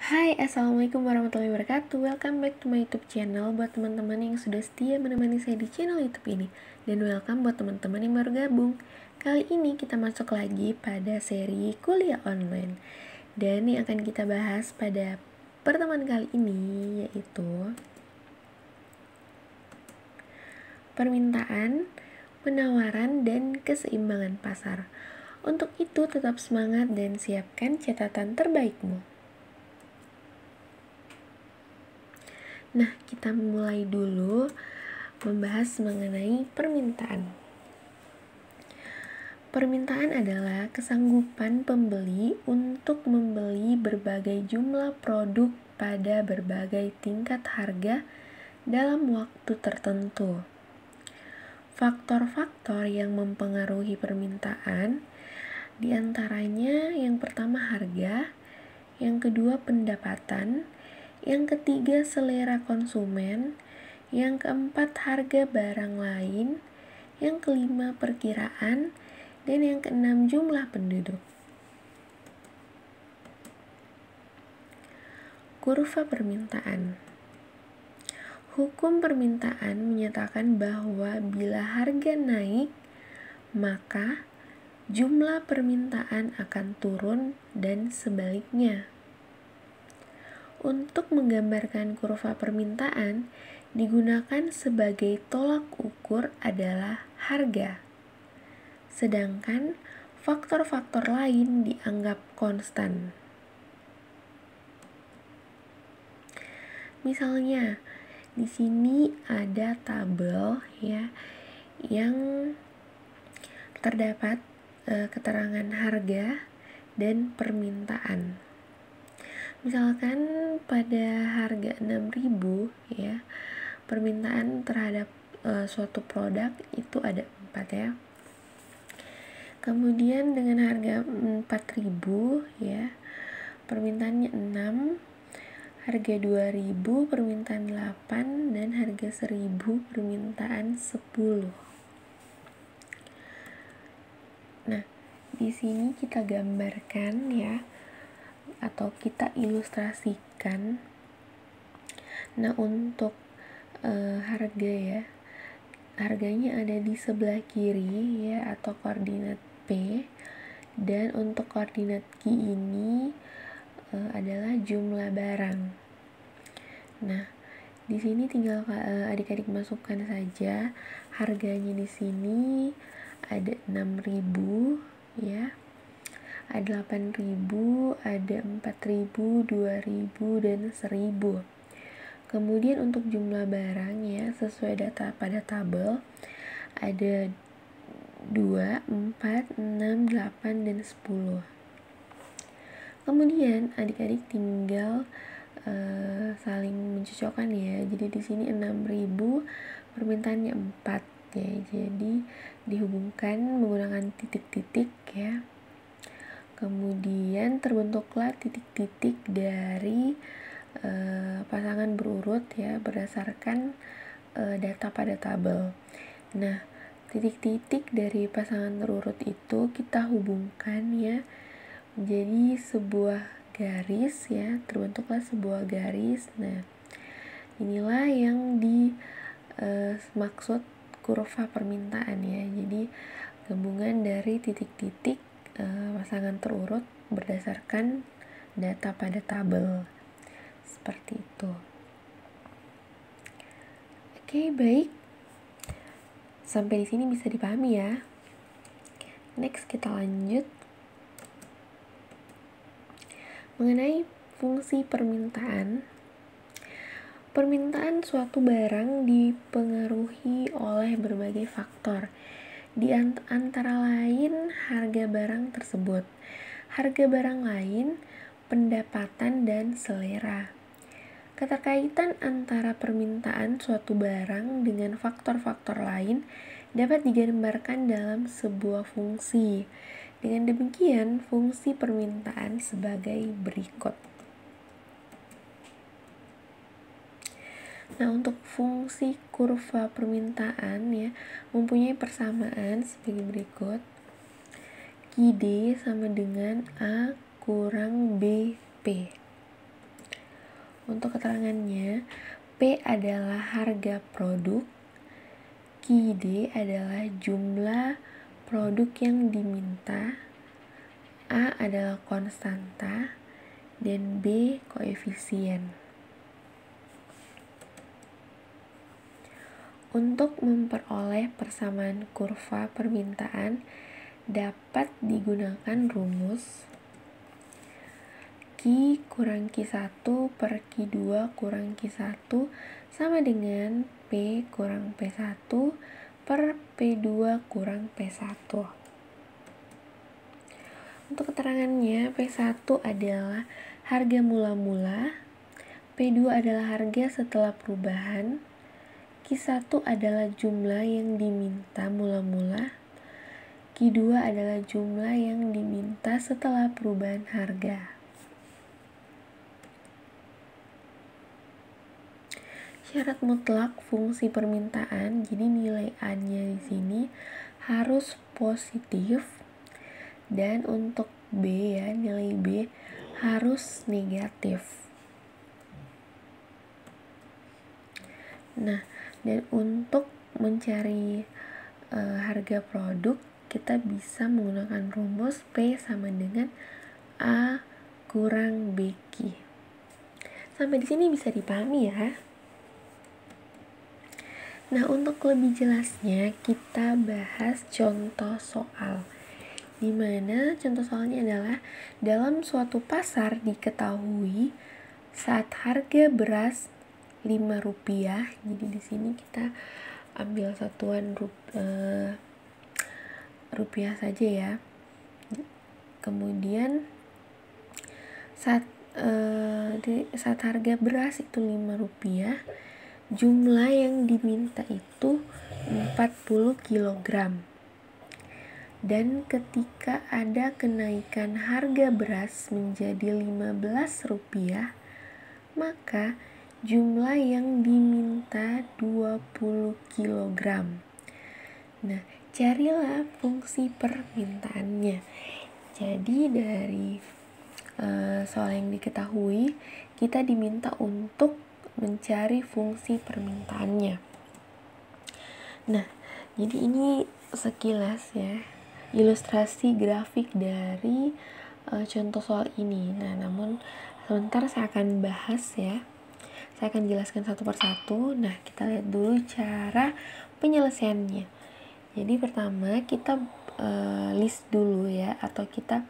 Hai, Assalamualaikum warahmatullahi wabarakatuh. Welcome back to my YouTube channel. Buat teman-teman yang sudah setia menemani saya di channel YouTube ini, dan welcome buat teman-teman yang baru gabung. Kali ini kita masuk lagi pada seri kuliah online, dan yang akan kita bahas pada pertemuan kali ini yaitu permintaan, penawaran, dan keseimbangan pasar. Untuk itu tetap semangat dan siapkan catatan terbaikmu. Nah, kita mulai dulu membahas mengenai permintaan. Permintaan adalah kesanggupan pembeli untuk membeli berbagai jumlah produk pada berbagai tingkat harga dalam waktu tertentu. Faktor-faktor yang mempengaruhi permintaan diantaranya yang pertama harga, yang kedua pendapatan, yang ketiga selera konsumen, yang keempat harga barang lain, yang kelima perkiraan, dan yang keenam jumlah penduduk. Kurva permintaan. Hukum permintaan menyatakan bahwa bila harga naik, maka jumlah permintaan akan turun dan sebaliknya. Untuk menggambarkan kurva permintaan, digunakan sebagai tolak ukur adalah harga. Sedangkan faktor-faktor lain dianggap konstan. Misalnya, di sini ada tabel ya yang terdapat keterangan harga dan permintaan. Misalkan pada harga 6.000 ya, permintaan terhadap suatu produk itu ada 4 ya. Kemudian dengan harga 4.000 ya, permintaannya 6, harga 2.000 permintaan 8, dan harga 1.000 permintaan 10. Nah, di sini kita gambarkan ya, atau kita ilustrasikan. Nah, untuk harga ya, harganya ada di sebelah kiri ya, atau koordinat P, dan untuk koordinat Q ini adalah jumlah barang. Nah, di sini tinggal adik-adik masukkan saja harganya. Di sini ada 6.000 ya, ada 8.000, ada 4.000, 2.000, dan 1.000. Kemudian untuk jumlah barang ya, sesuai data pada tabel, ada 2, 4, 6, 8, dan 10. Kemudian adik-adik tinggal saling mencocokkan ya. Jadi di sini 6.000, permintaannya 4 ya. Jadi dihubungkan menggunakan titik-titik ya. Kemudian terbentuklah titik-titik dari pasangan berurut ya, berdasarkan data pada tabel. Nah, titik-titik dari pasangan terurut itu kita hubungkan ya menjadi sebuah garis ya, terbentuklah sebuah garis. Nah, inilah yang dimaksud kurva permintaan ya. Jadi gabungan dari titik-titik pasangan terurut berdasarkan data pada tabel. Seperti itu. Oke, baik. Sampai di sini bisa dipahami ya. Next kita lanjut mengenai fungsi permintaan. Permintaan suatu barang dipengaruhi oleh berbagai faktor. Di antara lain harga barang tersebut, harga barang lain, pendapatan, dan selera. Keterkaitan antara permintaan suatu barang dengan faktor-faktor lain dapat digambarkan dalam sebuah fungsi. Dengan demikian, fungsi permintaan sebagai berikut. Nah, untuk fungsi kurva permintaan ya, mempunyai persamaan sebagai berikut. QD sama dengan A kurang BP. Untuk keterangannya, P adalah harga produk, QD adalah jumlah produk yang diminta, A adalah konstanta, dan B koefisien. Untuk memperoleh persamaan kurva permintaan dapat digunakan rumus Q kurang Q1 per Q2 kurang Q1 sama dengan P kurang P1 per P2 kurang P1. Untuk keterangannya, P1 adalah harga mula-mula, P2 adalah harga setelah perubahan, Q1 adalah jumlah yang diminta mula-mula, Q2 adalah jumlah yang diminta setelah perubahan harga. Syarat mutlak fungsi permintaan, jadi nilai A-nya di sini harus positif, dan untuk B ya, nilai B harus negatif. Nah, dan untuk mencari harga produk, kita bisa menggunakan rumus P sama dengan A kurang BQ. Sampai di sini bisa dipahami ya. Nah, untuk lebih jelasnya kita bahas contoh soal. Di mana contoh soalnya adalah dalam suatu pasar diketahui saat harga beras Rp5. Jadi di sini kita ambil satuan rupiah saja ya. Kemudian saat harga beras itu Rp5, jumlah yang diminta itu 40 kg. Dan ketika ada kenaikan harga beras menjadi Rp15, maka jumlah yang diminta 20 kg. Nah, carilah fungsi permintaannya. Jadi dari soal yang diketahui, kita diminta untuk mencari fungsi permintaannya. Nah, jadi ini sekilas ya ilustrasi grafik dari contoh soal ini. Nah, namun sebentar saya akan bahas ya. Saya akan jelaskan satu persatu. Nah, kita lihat dulu cara penyelesaiannya. Jadi pertama kita list dulu ya, atau kita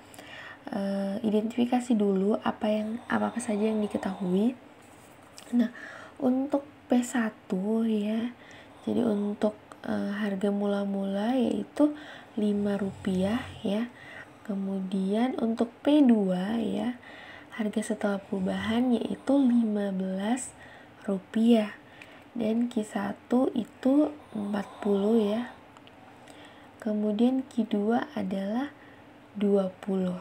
identifikasi dulu apa saja yang diketahui. Nah, untuk P1 ya, jadi untuk harga mula-mula yaitu Rp5 ya. Kemudian untuk P2 ya, harga setelah perubahan yaitu Rp15, dan Q1 itu 40 ya. Kemudian Q2 adalah 20.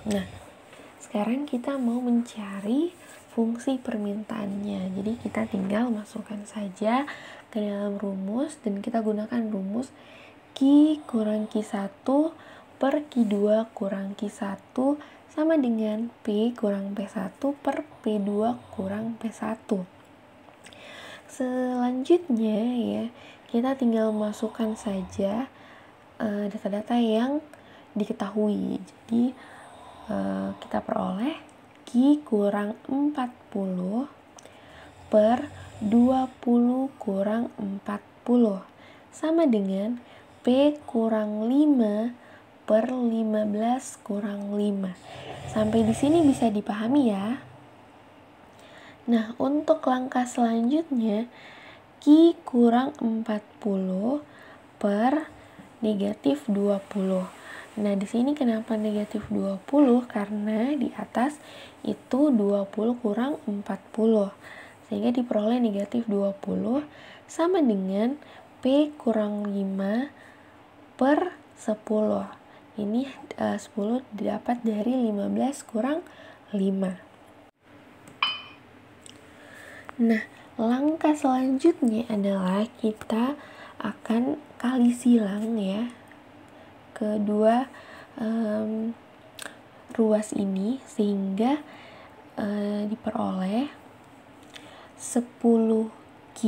Nah, sekarang kita mau mencari fungsi permintaannya. Jadi kita tinggal masukkan saja ke dalam rumus, dan kita gunakan rumus Q kurang Q1 per Q2 kurang Q1 sama dengan P kurang P1 per P2 kurang P1. Selanjutnya ya, kita tinggal masukkan saja data-data yang diketahui. Jadi kita peroleh Q kurang 40 per 20 kurang 40 sama dengan P kurang 5 per 15 kurang 5. Sampai di sini bisa dipahami ya. Nah, untuk langkah selanjutnya Q kurang 40 per negatif 20. Nah, di sini kenapa negatif 20? Karena di atas itu 20 kurang 40. Sehingga diperoleh negatif 20 sama dengan P kurang 5 per 10. Ini 10 didapat dari 15 kurang 5. Nah, langkah selanjutnya adalah kita akan kali silang ya kedua ruas ini, sehingga diperoleh 10Q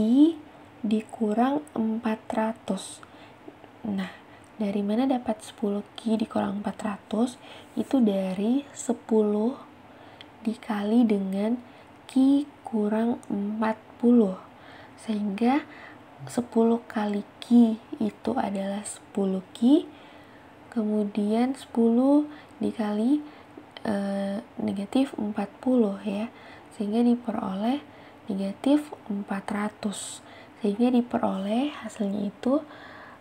dikurang 400. Nah, dari mana dapat 10Q dikurang 400? Itu dari 10 dikali dengan Q kurang 40. Sehingga 10 kali Q itu adalah 10Q. Kemudian 10 dikali negatif 40 ya. Sehingga diperoleh negatif 400. Sehingga diperoleh hasilnya itu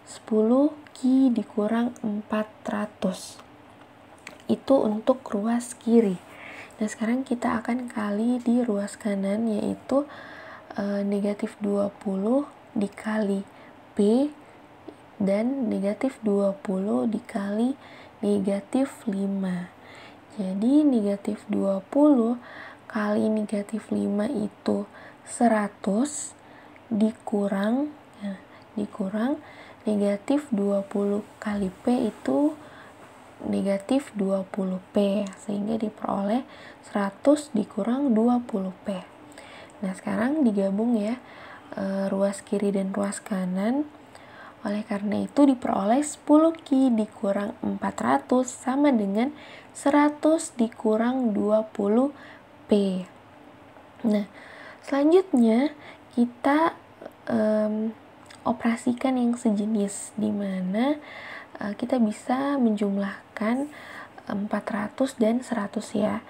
10Q dikurang 400. Itu untuk ruas kiri. Nah, sekarang kita akan kali di ruas kanan, yaitu negatif 20 dikali P dan negatif 20 dikali negatif 5. Jadi negatif 20 kali negatif 5 itu 100 dikurang negatif 20 kali P itu negatif 20P, sehingga diperoleh 100 dikurang 20P. Nah, sekarang digabung ya ruas kiri dan ruas kanan. Oleh karena itu diperoleh 10Q dikurang 400 sama dengan 100 dikurang 20P. Nah, selanjutnya kita operasikan yang sejenis, di mana kita bisa menjumlahkan 400 dan 100 ya.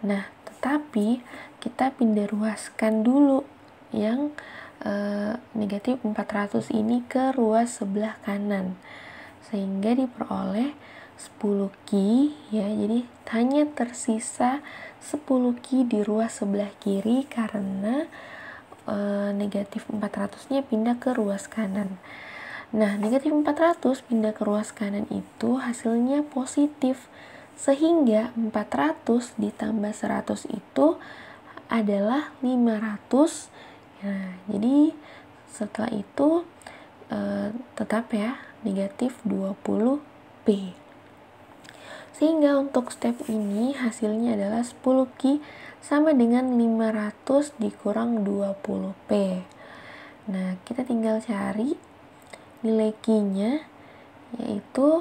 Nah, tetapi kita pindah ruaskan dulu yang negatif 400 ini ke ruas sebelah kanan, sehingga diperoleh 10Q ya. Jadi hanya tersisa 10Q di ruas sebelah kiri karena negatif 400-nya pindah ke ruas kanan. Nah, negatif 400 pindah ke ruas kanan itu hasilnya positif, sehingga 400 ditambah 100 itu adalah 500. Nah, jadi setelah itu tetap ya negatif 20P. Sehingga untuk step ini hasilnya adalah 10Q sama dengan 500 dikurang 20P. Nah, kita tinggal cari nilai Q-nya, yaitu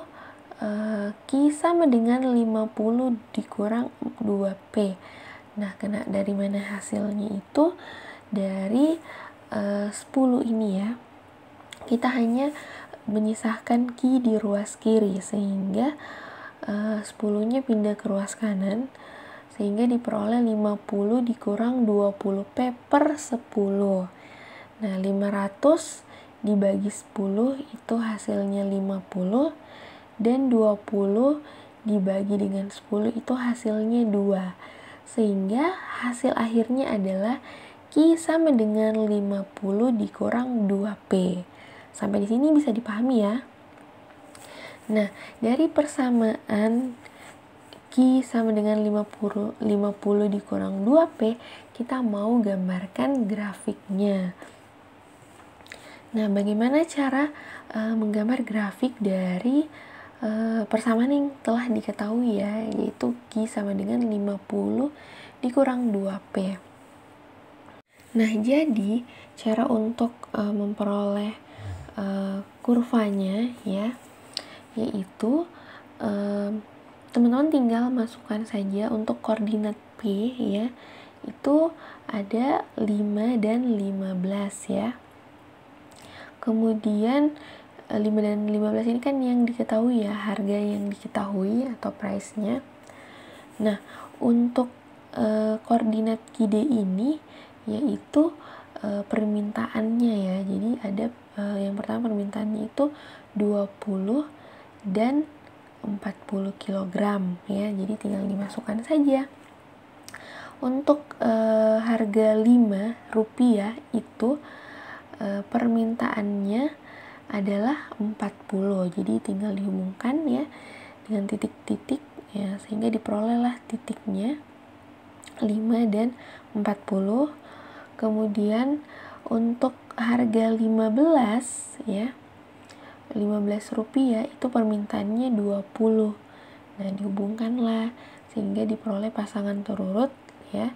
Q sama dengan 50 dikurang 2P. Nah, dari mana hasilnya itu? Dari 10 ini ya. Kita hanya menyisahkan Q di ruas kiri, sehingga 10-nya pindah ke ruas kanan, sehingga diperoleh 50 dikurang 20P per 10. Nah, 500 dibagi 10 itu hasilnya 50, dan 20 dibagi dengan 10 itu hasilnya 2. Sehingga hasil akhirnya adalah Q sama dengan 50 dikurang 2P. Sampai di sini bisa dipahami ya. Nah, dari persamaan Q sama dengan 50 dikurang 2P, kita mau gambarkan grafiknya. Nah, bagaimana cara menggambar grafik dari persamaan yang telah diketahui ya, yaitu Q sama dengan 50 dikurang 2P. Nah, jadi cara untuk memperoleh kurvanya ya, yaitu teman-teman tinggal masukkan saja untuk koordinat P ya, itu ada 5 dan 15 ya. Kemudian 5 dan 15 ini kan yang diketahui ya, harga yang diketahui atau price-nya. Nah, untuk koordinat QD ini yaitu permintaannya ya. Jadi ada yang pertama permintaannya itu 20 dan 40 kg ya. Jadi tinggal dimasukkan saja. Untuk harga Rp5 itu permintaannya adalah 40. Jadi tinggal dihubungkan ya dengan titik-titik ya, sehingga diperolehlah titiknya 5 dan 40. Kemudian untuk harga 15 ya, Rp15 itu permintaannya 20. Nah, dihubungkanlah sehingga diperoleh pasangan terurut ya,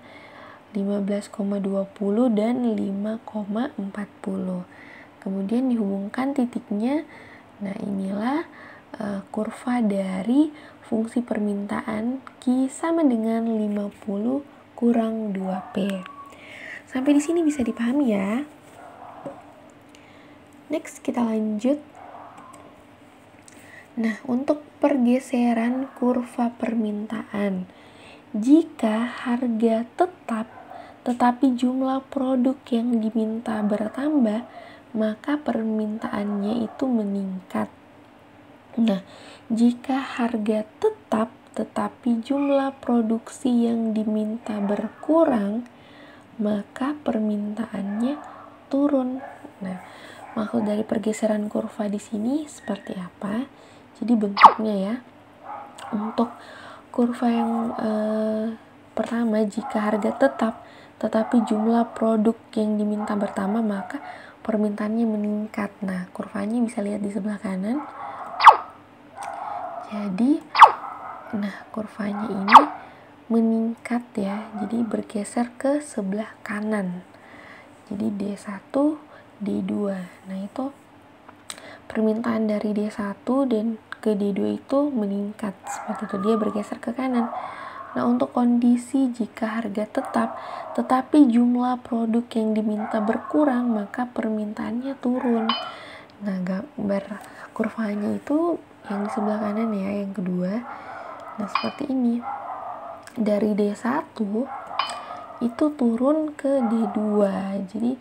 15,20 dan 5,40. Kemudian dihubungkan titiknya. Nah, inilah kurva dari fungsi permintaan Q sama dengan 50 kurang 2P. Sampai di sini bisa dipahami ya. Next, kita lanjut. Nah, untuk pergeseran kurva permintaan. Jika harga tetap tetapi jumlah produk yang diminta bertambah, maka permintaannya itu meningkat. Nah, jika harga tetap tetapi jumlah produksi yang diminta berkurang, maka permintaannya turun. Nah, maksud dari pergeseran kurva di sini seperti apa? Jadi bentuknya ya. Untuk kurva yang pertama, jika harga tetap tetapi jumlah produk yang diminta bertambah, maka permintaannya meningkat. Nah, kurvanya bisa lihat di sebelah kanan. Jadi, nah kurvanya ini meningkat ya, jadi bergeser ke sebelah kanan. Jadi D1, D2. Nah, itu permintaan dari D1 dan ke D2 itu meningkat. Seperti itu, dia bergeser ke kanan. Nah, untuk kondisi jika harga tetap tetapi jumlah produk yang diminta berkurang, maka permintaannya turun. Nah, gambar kurvanya itu yang di sebelah kanan ya, yang kedua. Nah, seperti ini. Dari D1 itu turun ke D2. Jadi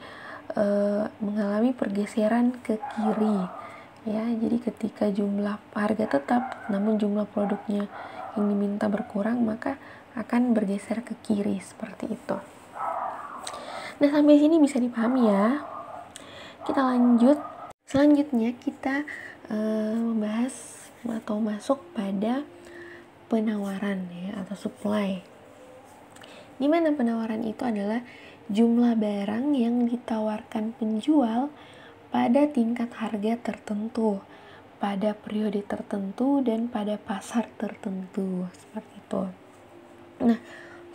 mengalami pergeseran ke kiri. Ya, jadi ketika jumlah harga tetap namun jumlah produknya yang diminta berkurang, maka akan bergeser ke kiri seperti itu. Nah, sampai sini bisa dipahami ya. Kita lanjut. Selanjutnya kita membahas atau masuk pada penawaran ya, atau supply. Di mana penawaran itu adalah jumlah barang yang ditawarkan penjual pada tingkat harga tertentu, pada periode tertentu, dan pada pasar tertentu. Seperti itu. Nah,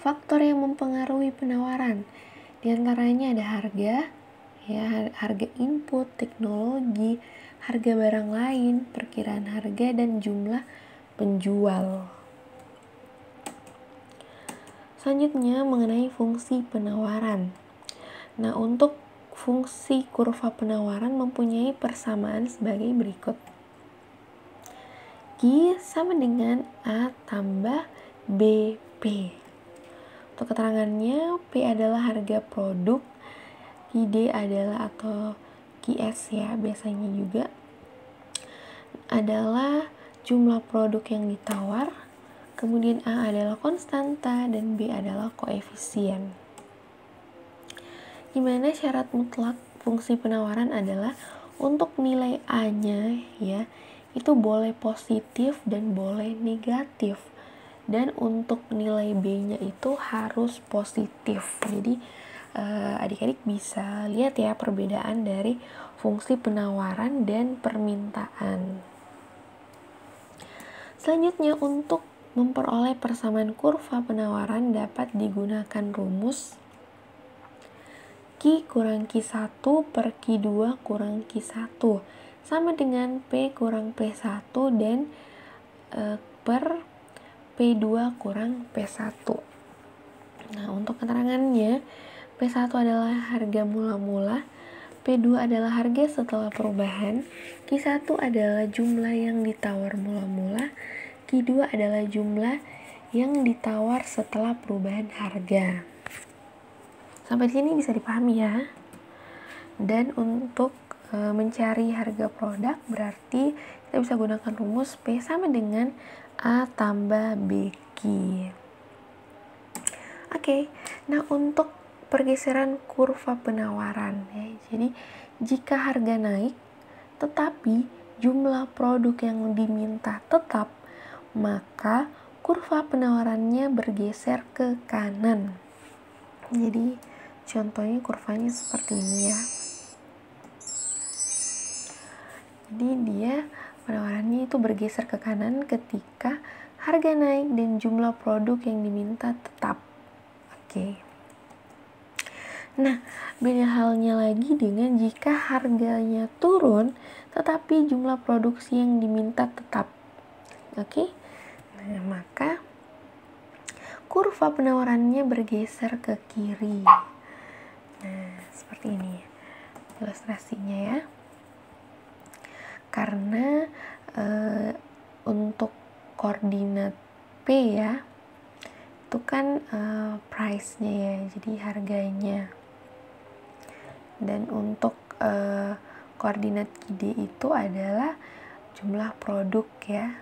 faktor yang mempengaruhi penawaran diantaranya ada harga, ya, harga input, teknologi, harga barang lain, perkiraan harga, dan jumlah penjual. Selanjutnya mengenai fungsi penawaran. Nah, untuk fungsi kurva penawaran mempunyai persamaan sebagai berikut. Q sama dengan A tambah BP. Untuk keterangannya, P adalah harga produk, QD adalah atau QS ya biasanya juga adalah jumlah produk yang ditawar, kemudian A adalah konstanta dan B adalah koefisien. Gimana syarat mutlak fungsi penawaran adalah untuk nilai A-nya ya, itu boleh positif dan boleh negatif. Dan untuk nilai B-nya itu harus positif. Jadi adik-adik bisa lihat ya perbedaan dari fungsi penawaran dan permintaan. Selanjutnya, untuk memperoleh persamaan kurva penawaran dapat digunakan rumus Q kurang Q1 per Q2 kurang Q1 sama dengan P kurang P1 dan per P2 kurang P1. Nah, untuk keterangannya, P1 adalah harga mula-mula, P2 adalah harga setelah perubahan, Q1 adalah jumlah yang ditawar mula-mula, Q2 adalah jumlah yang ditawar setelah perubahan harga. Sampai sini bisa dipahami ya. Dan untuk mencari harga produk berarti kita bisa gunakan rumus P sama dengan A tambah BQ. Oke, nah untuk pergeseran kurva penawaran ya. Jadi jika harga naik tetapi jumlah produk yang diminta tetap, maka kurva penawarannya bergeser ke kanan. Jadi contohnya kurvanya seperti ini ya. Jadi dia penawarannya itu bergeser ke kanan ketika harga naik dan jumlah produk yang diminta tetap. Oke. Nah, beda halnya lagi dengan jika harganya turun tetapi jumlah produksi yang diminta tetap. Oke? Nah, maka kurva penawarannya bergeser ke kiri. Nah, seperti ini ilustrasinya ya. Karena untuk koordinat P ya, itu kan price-nya ya, jadi harganya. Dan untuk koordinat QD itu adalah jumlah produk ya.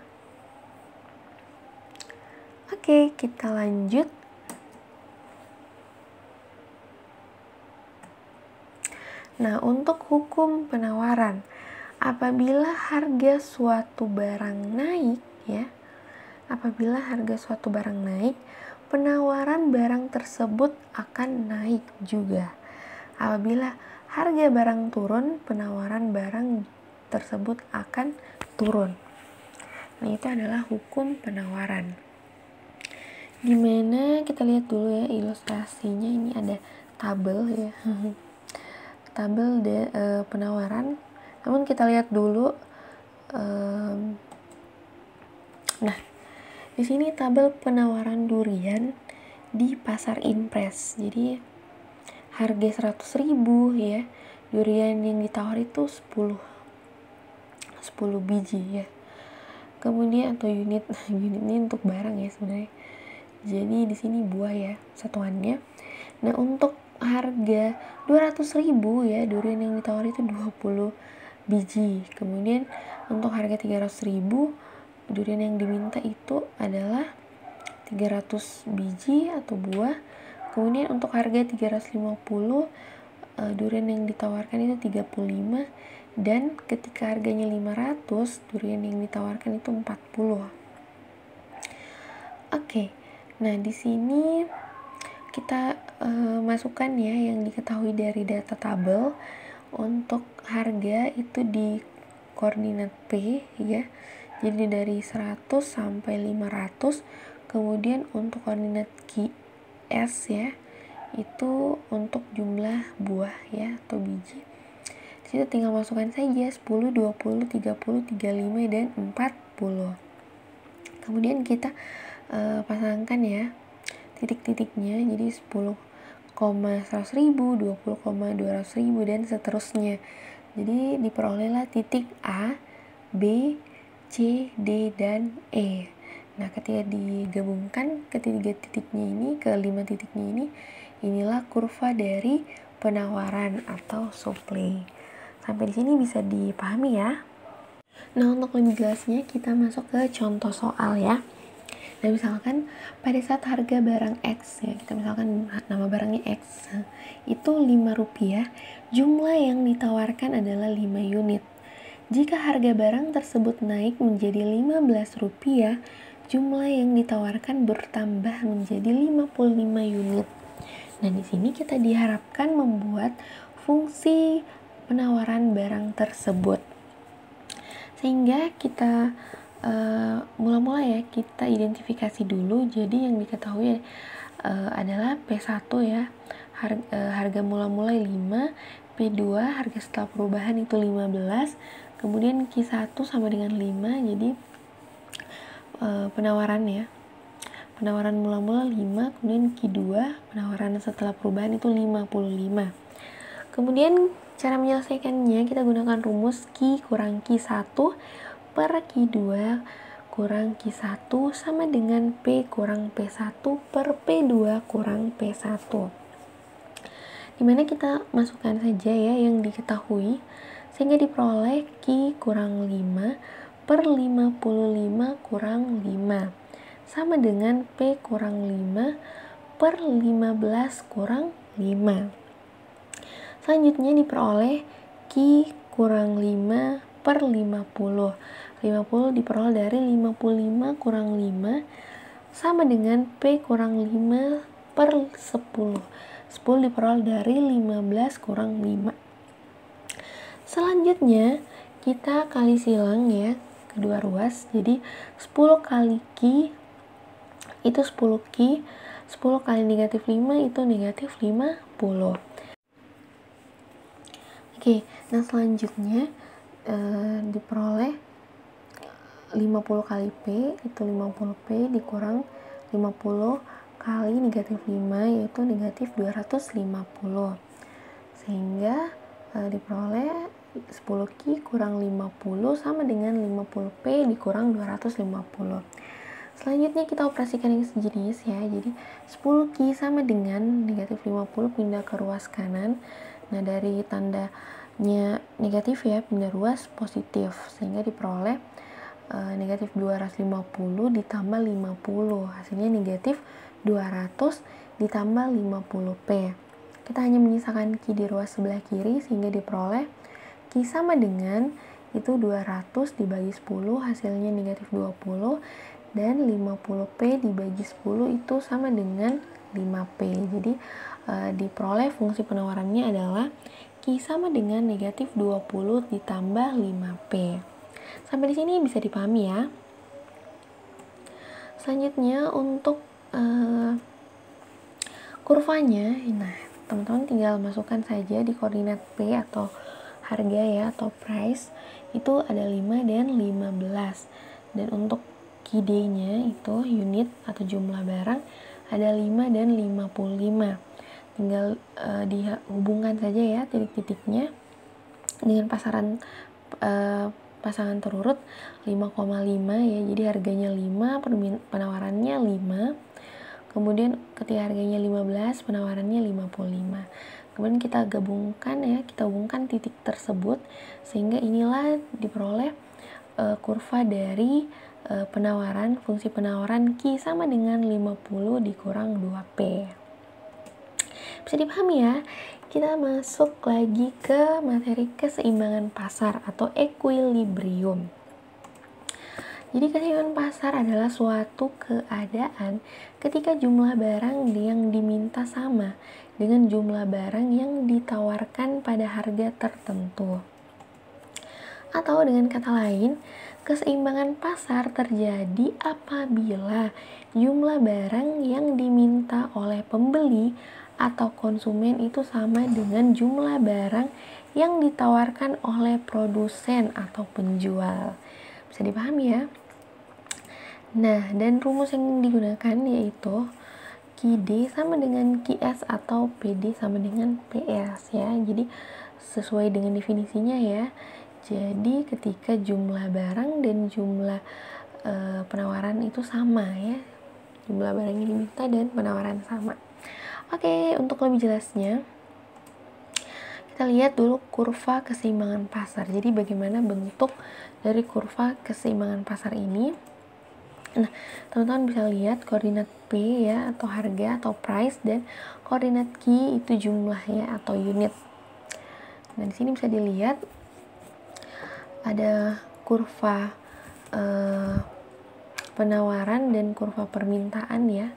Oke, kita lanjut. Nah, untuk hukum penawaran, apabila harga suatu barang naik ya, apabila harga suatu barang naik, penawaran barang tersebut akan naik juga. Apabila harga barang turun, penawaran barang tersebut akan turun. Nah, itu adalah hukum penawaran. Dimana kita lihat dulu ya ilustrasinya, ini ada tabel ya. Tabel penawaran. Namun kita lihat dulu. Nah, di sini tabel penawaran durian di pasar impres. Jadi harga 100.000 ya, durian yang ditawar itu 10 biji ya. Kemudian atau unit ini untuk barang ya sebenarnya. Jadi di sini buah ya satuannya. Nah, untuk harga 200.000 ya, durian yang ditawar itu 20 biji. Kemudian untuk harga 300.000 durian yang diminta itu adalah 300 biji atau buah. Kemudian untuk harga 350 durian yang ditawarkan itu 35, dan ketika harganya 500 durian yang ditawarkan itu 40. Oke. Nah, di sini kita masukkan ya yang diketahui dari data tabel. Untuk harga itu di koordinat P ya. Jadi dari 100 sampai 500. Kemudian untuk koordinat QS ya, itu untuk jumlah buah ya atau biji. Di situ tinggal masukkan saja 10, 20, 30, 35 dan 40. Kemudian kita pasangkan ya titik-titiknya, jadi 10,100.000, 20,200.000 dan seterusnya. Jadi diperolehlah titik A, B, C, D, dan E. Nah, ketika digabungkan ketiga titiknya ini, ke 5 titiknya ini, inilah kurva dari penawaran atau supply. Sampai di sini bisa dipahami ya. Nah, untuk lebih jelasnya kita masuk ke contoh soal ya. Nah, misalkan pada saat harga barang X ya, kita misalkan nama barangnya X, itu Rp5, jumlah yang ditawarkan adalah 5 unit. Jika harga barang tersebut naik menjadi Rp15, jumlah yang ditawarkan bertambah menjadi 55 unit. Nah, di sini kita diharapkan membuat fungsi penawaran barang tersebut. Sehingga kita mula-mula ya kita identifikasi dulu. Jadi yang diketahui adalah P1 ya, harga mula-mula 5, P2 harga setelah perubahan itu 15, kemudian Q1 sama dengan 5. Jadi penawaran ya, penawaran mula-mula 5, kemudian Q2 penawaran setelah perubahan itu 55. Kemudian cara menyelesaikannya kita gunakan rumus Q kurang Q1 per Q2 kurang Q1 sama dengan P kurang P1 per P2 kurang P1. Dimana kita masukkan saja ya yang diketahui, sehingga diperoleh Q kurang 5 per 55 kurang 5 sama dengan P kurang 5 per 15 kurang 5. Selanjutnya diperoleh Q kurang 5 per 50. 50 diperoleh dari 55 kurang 5 sama dengan P kurang 5 per 10. 10 diperoleh dari 15 kurang 5. Selanjutnya kita kali silang ya kedua ruas. Jadi 10 kali Q itu 10 Q, 10 kali negatif 5 itu negatif 50. Oke, nah selanjutnya diperoleh 50 kali P itu 50P dikurang 50 kali negatif 5 yaitu negatif 250. Sehingga diperoleh 10Q kurang 50 sama dengan 50P dikurang 250. Selanjutnya kita operasikan yang sejenis ya. Jadi 10Q sama dengan negatif 50 pindah ke ruas kanan. Nah dari tandanya negatif ya, pindah ruas positif, sehingga diperoleh negatif 250 ditambah 50, hasilnya negatif 200 ditambah 50P. Kita hanya menyisakan Q di ruas sebelah kiri, sehingga diperoleh Q sama dengan itu 200 dibagi 10, hasilnya negatif 20, dan 50P dibagi 10 itu sama dengan 5P. Jadi diperoleh fungsi penawarannya adalah Q sama dengan negatif 20 ditambah 5P. Sampai di sini bisa dipahami ya. Selanjutnya untuk kurvanya, nah teman-teman tinggal masukkan saja di koordinat P atau harga ya, atau price itu ada 5 dan 15. Dan untuk QD-nya itu unit atau jumlah barang ada 5 dan 55. Tinggal dihubungkan saja ya titik-titiknya dengan pasangan terurut 5,5 ya, jadi harganya 5, penawarannya 5. Kemudian ketika harganya 15, penawarannya 55. Kemudian kita gabungkan ya, kita hubungkan titik tersebut sehingga inilah diperoleh kurva dari penawaran, fungsi penawaran Q sama dengan 50 dikurang 2P. Bisa dipahami ya. Kita masuk lagi ke materi keseimbangan pasar atau equilibrium. Jadi keseimbangan pasar adalah suatu keadaan ketika jumlah barang yang diminta sama dengan jumlah barang yang ditawarkan pada harga tertentu. Atau dengan kata lain, keseimbangan pasar terjadi apabila jumlah barang yang diminta oleh pembeli atau konsumen itu sama dengan jumlah barang yang ditawarkan oleh produsen atau penjual. Bisa dipahami ya? Nah, dan rumus yang digunakan yaitu QD sama dengan QS atau PD sama dengan PS ya. Jadi sesuai dengan definisinya ya. Jadi ketika jumlah barang dan jumlah penawaran itu sama ya. Jumlah barang yang diminta dan penawaran sama. Oke, untuk lebih jelasnya kita lihat dulu kurva keseimbangan pasar. Jadi bagaimana bentuk dari kurva keseimbangan pasar ini? Nah, teman-teman bisa lihat koordinat P ya atau harga atau price, dan koordinat Q itu jumlah ya atau unit. Nah, di sini bisa dilihat ada kurva penawaran dan kurva permintaan ya.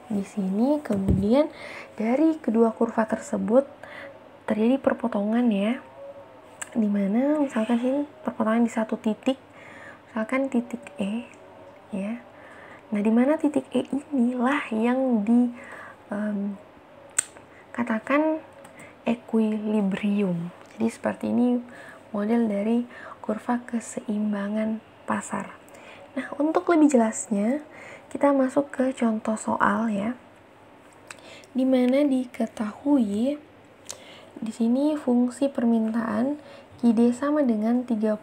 Di sini kemudian dari kedua kurva tersebut terjadi perpotongan ya, dimana misalkan sini perpotongan di satu titik, misalkan titik E ya. Nah, dimana titik E inilah yang katakan equilibrium. Jadi seperti ini model dari kurva keseimbangan pasar. Nah, untuk lebih jelasnya kita masuk ke contoh soal ya, dimana diketahui di sini fungsi permintaan QD sama dengan 30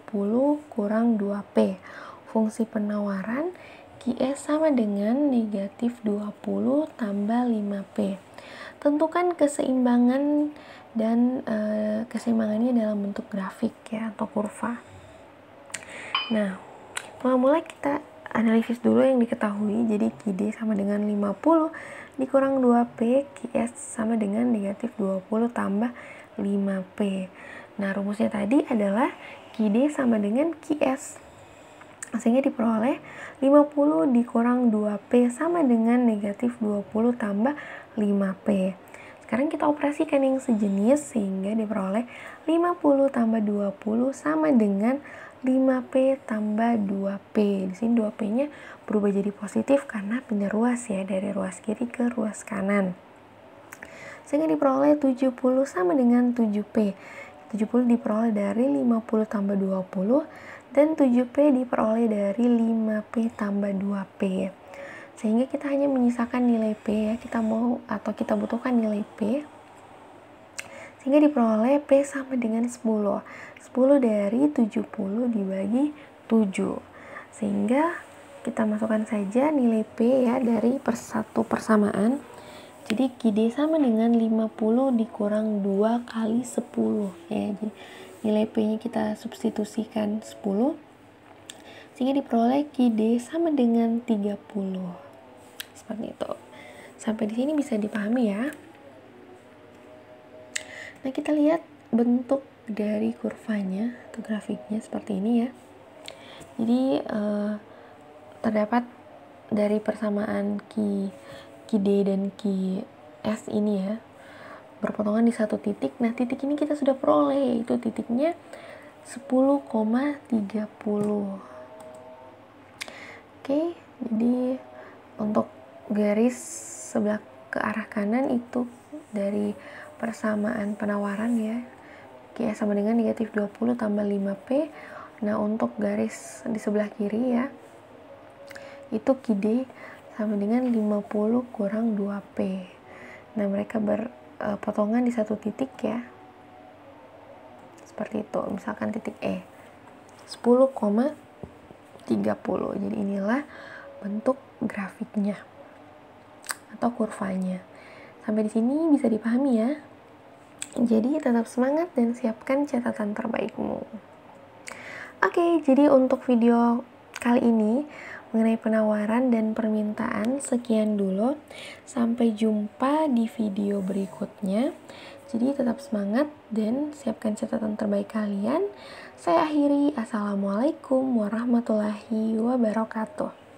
kurang 2P. Fungsi penawaran QS sama dengan negatif 20 tambah 5P. Tentukan keseimbangan dan keseimbangannya dalam bentuk grafik ya atau kurva. Nah, mula-mula kita analisis dulu yang diketahui. Jadi QD sama dengan 50 dikurang 2P, QS sama dengan negatif 20 tambah 5P. Nah, rumusnya tadi adalah QD sama dengan QS. Sehingga diperoleh 50 dikurang 2P sama dengan negatif 20 tambah 5P. Sekarang kita operasikan yang sejenis sehingga diperoleh 50 tambah 20 sama dengan 5P tambah 2P. Di sini 2P-nya berubah jadi positif karena pindah ruas ya, dari ruas kiri ke ruas kanan. Sehingga diperoleh 70 sama dengan 7P. 70 diperoleh dari 50 tambah 20, dan 7P diperoleh dari 5P tambah 2P. Sehingga kita hanya menyisakan nilai P ya, kita mau atau kita butuhkan nilai P. Sehingga diperoleh P sama dengan 10. 10 dari 70 dibagi 7. Sehingga kita masukkan saja nilai P ya dari satu persamaan. Jadi QD sama dengan 50 dikurang 2 kali 10 ya. Jadi nilai P-nya kita substitusikan 10. Sehingga diperoleh QD sama dengan 30. Seperti itu. Sampai di sini bisa dipahami ya. Nah, kita lihat bentuk dari kurvanya atau grafiknya seperti ini ya. Jadi terdapat dari persamaan QD dan QS ini ya, berpotongan di satu titik. Nah, titik ini kita sudah peroleh, yaitu titiknya 10,30. Oke, jadi untuk garis sebelah ke arah kanan itu dari persamaan penawaran ya, QS sama dengan negatif 20 tambah 5P. Nah, untuk garis di sebelah kiri ya, itu QD sama dengan 50 kurang 2P. Nah, mereka berpotongan di satu titik ya. Seperti itu. Misalkan titik E. 10,30. Jadi inilah bentuk grafiknya atau kurvanya. Sampai di sini bisa dipahami ya. Jadi tetap semangat dan siapkan catatan terbaikmu. Oke, jadi untuk video kali ini mengenai penawaran dan permintaan sekian dulu. Sampai jumpa di video berikutnya. Jadi tetap semangat dan siapkan catatan terbaik kalian. Saya akhiri. Assalamualaikum warahmatullahi wabarakatuh.